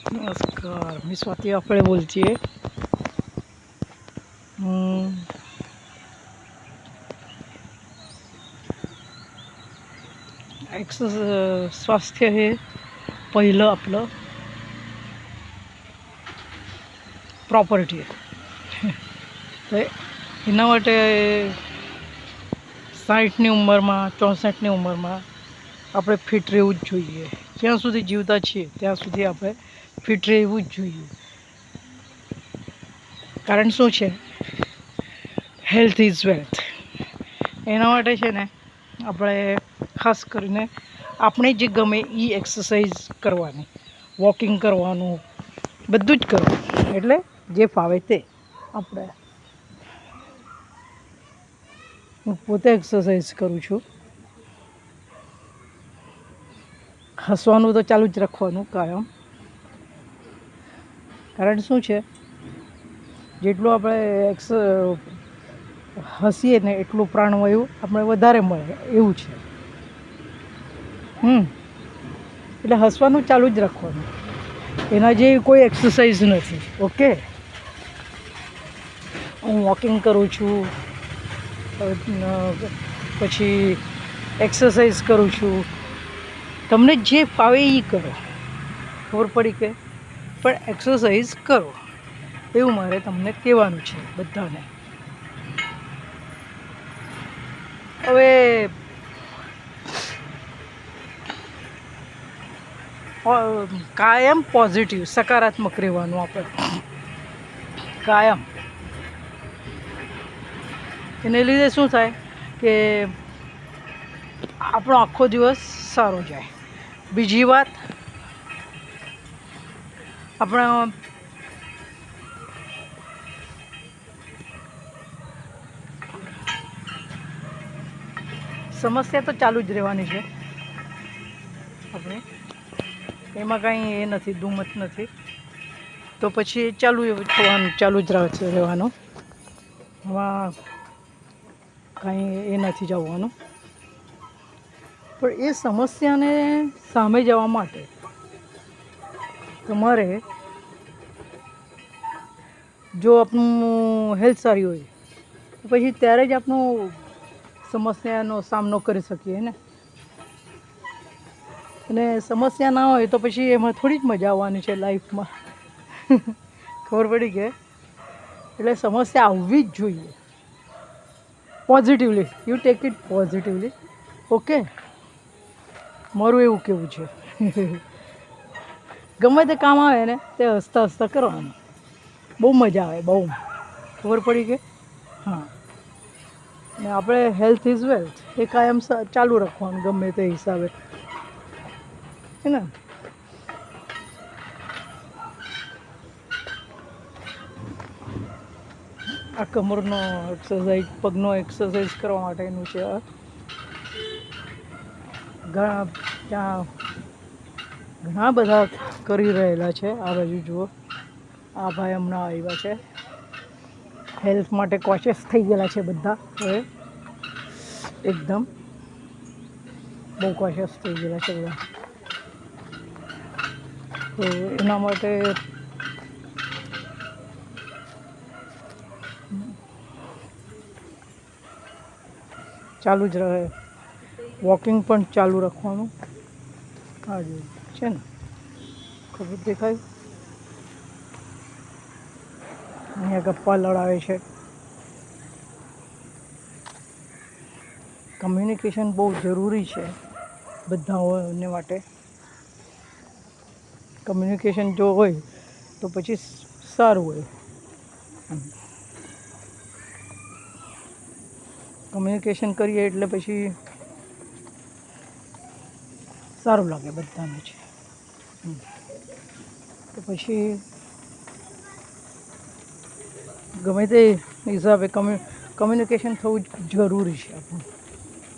नमस्कार, मी स्वाती आपळे बोलते आहे. स्वास्थ्य हे पहिलं आपलं પ્રોપર્ટી તો એના માટે 60ની ઉંમરમાં 64ની ઉંમરમાં આપણે ફિટ રહેવું જ જોઈએ. જ્યાં સુધી જીવતા છીએ ત્યાં સુધી આપણે ફિટ રહેવું જ જોઈએ. કારણ શું છે? Health is wealth. એના માટે છે ને આપણે ખાસ કરીને આપણે જે ગમે એ એક્સરસાઇઝ કરવાની, વોકિંગ કરવાનું, બધું જ કરવાનું. એટલે જે ફાવે તે આપણે. હું પોતે એક્સરસાઇઝ કરું છું. હસવાનું તો ચાલુ જ રાખવાનું કાયમ. કારણ શું છે? જેટલું આપણે હસીએ ને એટલું પ્રાણવાયુ આપણે વધારે મળે એવું છે. એટલે હસવાનું ચાલુ જ રાખવાનું. એના જેવી કોઈ એક્સરસાઇઝ નથી. ઓકે, હું વોકિંગ કરું છું, પછી એક્સરસાઇઝ કરું છું. તમને જે ફાવે એ કરો. ખબર પડી કે? પણ એક્સરસાઇઝ કરો એવું મારે તમને કહેવાનું છે બધાને. હવે કાયમ પોઝિટિવ, સકારાત્મક રહેવાનું આપણે કાયમ. એને લીધે શું થાય કે આપણો આખો દિવસ સારો જાય. બીજી વાત, આપણા સમસ્યા તો ચાલુ જ રહેવાની છે આપણે, એમાં કાંઈ એ નથી, દુમત નથી. તો પછી ચાલુ થવાનું, ચાલુ જ રહેવાનું. એમાં કાંઈ એ નથી જવાનું. પણ એ સમસ્યાને સામે જવા માટે તમારે, જો આપણું હેલ્થ સારી હોય તો પછી ત્યારે જ આપણું સમસ્યાનો સામનો કરી શકીએ ને. અને સમસ્યા ના હોય તો પછી એમાં થોડી જ મજા આવવાની છે લાઈફમાં. ખબર પડી કે? એટલે સમસ્યા આવવી જ જોઈએ. Positively, you take it positively. Okay, મારું એવું કહેવું છે. ગમે તે કામ આવે ને તે હસતા હસતા કરવાનું. બહુ મજા આવે, બહુ. ખબર પડી કે? હા. ને આપણે હેલ્થ ઇઝ વેલ્થ એ કાયમ ચાલુ રાખવાનું ગમે તે હિસાબે, હે ને. આ કમરનો એક્સરસાઇઝ, પગનો એક્સરસાઇઝ કરવા માટેનું છે. ઘણા બધા કરી રહેલા છે. આ બાજુ જુઓ, આ ભાઈ હમણાં આવ્યા છે. હેલ્થ માટે કોશિયસ થઈ ગયેલા છે બધા. હવે એકદમ બહુ કોશિયસ થઈ ગયેલા છે બધા. તો એના માટે ચાલુ જ રહે. વોકિંગ પણ ચાલુ રાખવાનું. હા જ છે ને, ખબર દેખાય? અહીંયા ગપ્પા લડાવે છે. કમ્યુનિકેશન બહુ જરૂરી છે બધાને માટે. કમ્યુનિકેશન જો હોય તો પછી સારું હોય. કમ્યુનિકેશન કરીએ એટલે પછી સારું લાગે બધાને છે. તો પછી ગમે તે હિસાબે કમ્યુનિકેશન થવું જ જરૂરી છે આપણું.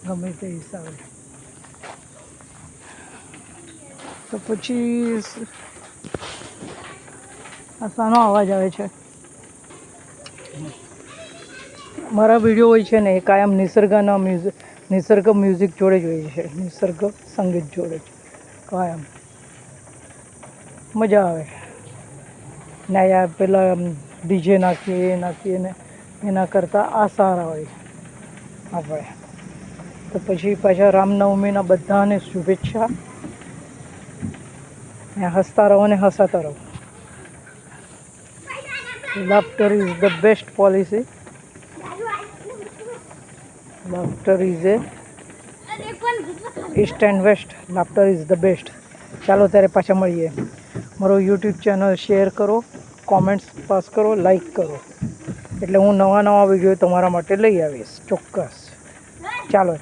ગમે તે હિસાબે. તો પછી આ શાનો અવાજ આવે છે? મારા વિડીયો હોય છે ને એ કાયમ નિસર્ગ મ્યુઝિક જોડે જ હોય છે. નિસર્ગ સંગીત જોડે જ કાયમ. મજા આવે. ને યાર પેલા ડીજે નાખીએ ને એના કરતાં આ સારા હોય આપણે. તો પછી પાછા રામનવમીના બધાને શુભેચ્છા. ને હસતા રહો ને હસાતા રહો. Laughter is the best policy. Laughter is a east and west. Laughter is the best. ચાલો ત્યારે પાછા મળીએ. મારો યુટ્યુબ ચેનલ શેર કરો, કોમેન્ટ્સ પાસ કરો, લાઈક કરો, એટલે હું નવા વિડીયો તમારા માટે લઈ આવીશ ચોક્કસ. ચાલો.